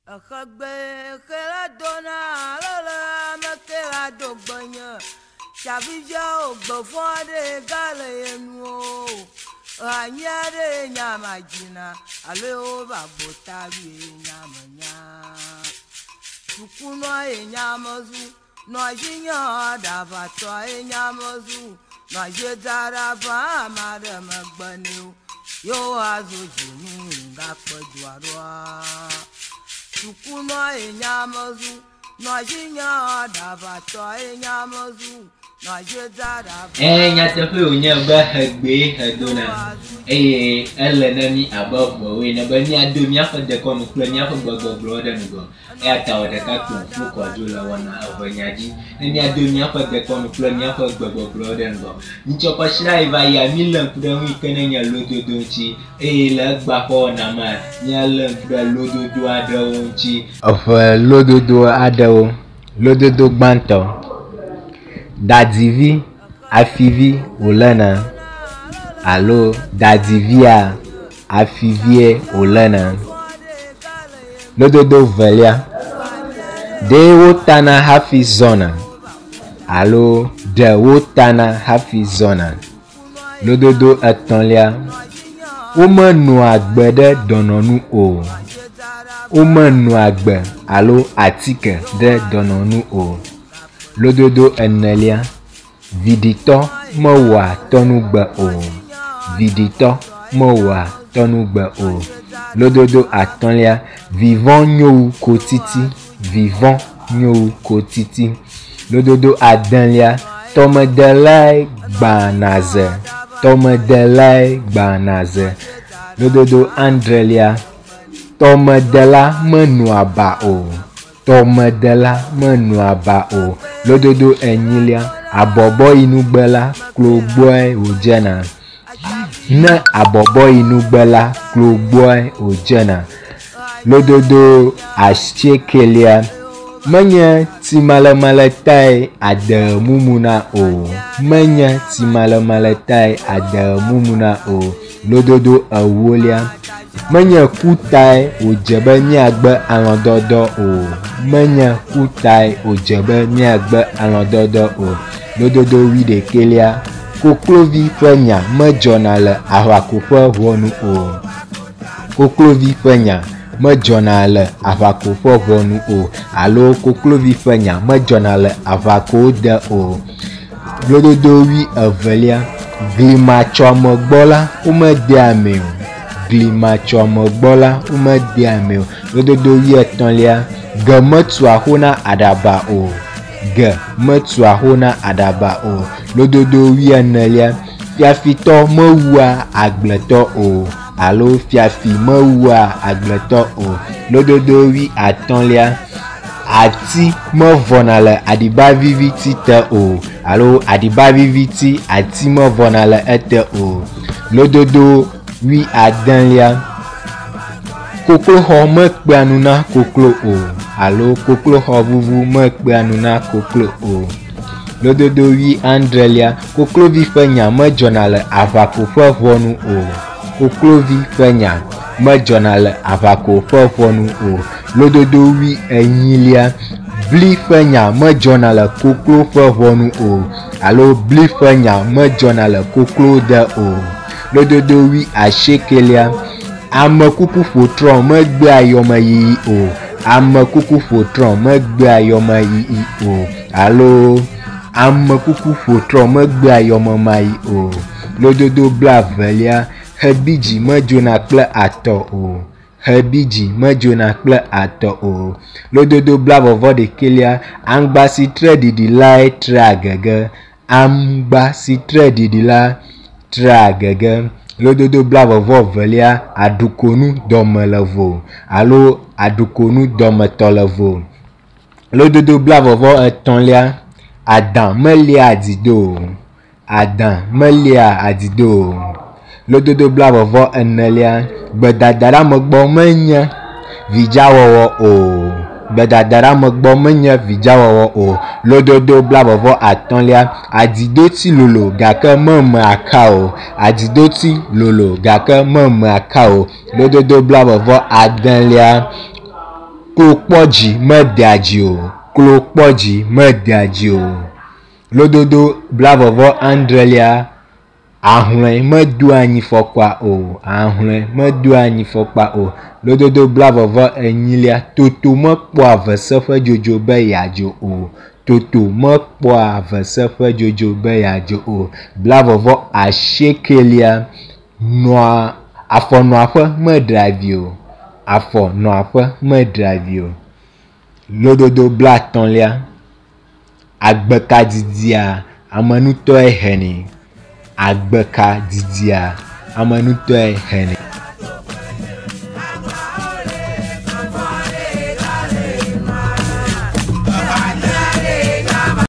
Akagbe kela dona lala makela dogbanya Chavija ogbofode gale yenuo Anyade nyamajina aleo babotabi nyamanya Tukuno enyamazu no jinya davato enyamazu no jedara ba madam agbanu yo azu jinu ngakpedwarwa Tukuno enyamazu no jinya davato enyamazu no jedara ba nyateƒe wonye be hegbe hedona eye ele na mi abe vɔwoe ne be míado míaƒe dekɔnu kple míaƒe gbegbɔgblɔwo ɖe ŋgɔ eya ta wɔ ɖeka kplɔ fu kɔdzo le wɔna evelia dzi ne míado míaƒe dekɔnu kple míaƒe gbegbɔgblɔwo ɖe ŋgɔ ŋutsɔkɔsira yi va yia mi lé ŋku ɖe ŋu yi ke ne nye lododo ŋuti eye le egba ƒe wɔna me míalé ŋku ɖe lododo aɖewo ŋuti. Eve lododo aɖewo. Lododo gbãtɔ. Dadivi afivi wolena alo dadivia afivie wolena. Lododo velia. De wotana hafi zɔna alo de wotana hafi zɔna. Lododo etɔ̃lia. Womenɔa agbe ɖe dɔnɔnu o. Womenɔa agbe alo atike ɖe dɔnɔnu o. Lododo enelia. Viditɔ mewɔa tɔnugbe o. Viditɔ mewɔa tɔnugbe o. Lododo atɔ̃lia. Vivɔ nyo wu kotiti. Vivɔ nyo wu kotiti. Lododo adelia. Tɔmedelae gbanaze. Tɔmedelae gbanaze. Lododo adrelia. Tɔmedela menɔa ba o. Tɔmedela menɔa ba o. Lododo enyilia. Abɔbɔ yinugbe la klogboe wodzena. Ne abɔbɔ yinugbe la klogboe wodzena. Lododo asiekelia. Menye timalemale tae ade mumuna o. Menye timalemale tae ade mumuna o. Lododo ewolia. Menye kutae wodze be miagbe alɔdɔdɔ o. Menye kutae wodze be miagbe alɔdɔdɔ o. Lododo 11. Koklovi ƒe nya medzɔna le aʋakoƒe ʋɔnu o. Koklovi ƒe nya medzɔna le aʋakoƒe ʋɔnu o alo koklovi ƒe nya medzɔna le aʋako de o. Lododo 12. Glimatsɔme gbɔ la womede ame o. Glimatsɔme gbɔ la womede ame o. Lododo 13. Ge metu axo na aɖaba o. Ge metu axo na aɖaba o. Lododo 14. Fiafitɔ mewua agbletɔ o alo fiafi mewua agbletɔ o. Lododo 15. Ati mevɔna le aɖibaviviti te o alo aɖibaviviti ati mevɔna le ete o. Lododo 16. Kokloxɔ mekpea nu na koklo o alo kokloxɔ vuvu mekpea nu na koklo o. Lododo 17. Koklovi ƒe nya medzɔna le aʋakoƒe ʋɔnu o. Koklovi ƒe nya medzɔna le aʋakoƒe ʋɔnu o. Lododo 18. Bli ƒe nya medzɔna le koklo ƒe ʋɔnu o alo bli ƒe nya medzɔna le koklo de o. Lododo 19. Amekuku ƒotrɔ megbea yɔmeyiyi o. Amekuku ƒotrɔ megbea yɔmeyiyi o alo amekuku ƒotrɔ megbea yɔmemayi o. Lododo 20. Hebidzi medzona kple atɔ o. Hebidzi medzona kple atɔ o. Lododo 21. Angba si tre ɖiɖi lae tre agege. Angba si tre ɖiɖi la tre agege. Lododo 22. Aɖukonu dɔme le vo alo aɖukonu dɔmetɔ le vo. Lododo 23. Adã melia adido o. Adã melia adido o. Lododo 24. Gbedadaɖa megbɔ menye vidzawɔwɔ o. Gbedadaɖa megbɔ menye vidzawɔwɔ o. Lododo 25. Adidoti lolo gake meme aka o. Adidoti lolo gake meme aka o. Lododo 26. klokpɔdzi medeadzi o klokpɔdzi medeadzi o lododo blavɔvɔ andrelia ahlɔe medo anyi fɔkpa o ahlɔe medo anyi fɔkpa o lododo blavɔvɔ enyilia toto mekpɔa vese ƒe dzodzo be yeadzo o toto mekpɔa vese ƒe dzodzo be yeadzo o blavɔvɔ asiekelia nɔa afɔnɔaƒe medravi o afɔnɔaƒe medravi o lododo blatɔ̃lia agbeka didia amenutɔe henɛ agbeka didia amenutɔe henɛ